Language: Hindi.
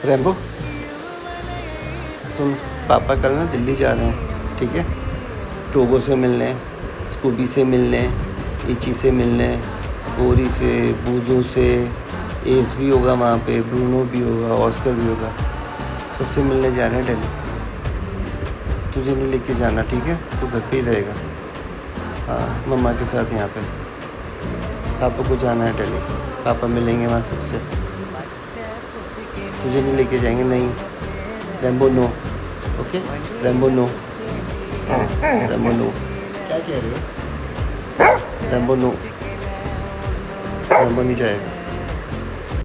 रैम्बो सुन, पापा कल ना दिल्ली जा रहे हैं, ठीक है। टोगो से मिलने, स्कूबी से मिलने, इची से मिलने, कोरी से, बूजू से, एस भी होगा वहाँ पे, ब्रूनो भी होगा, ऑस्कर भी होगा, सबसे मिलने जा रहे हैं दिल्ली। तुझे नहीं लेके जाना, ठीक है, तू घर पे ही रहेगा। हाँ, मम्मा के साथ यहाँ पे। पापा को जाना है दिल्ली, पापा मिलेंगे वहाँ सबसे। तुझे नहीं लेके जाएंगे, नहीं। Rambo no, okay, Rambo no. हाँ, रैम्बो नो। क्या कह रहे हो? रैम्बो नो, रैम्बो नहीं जाएगा।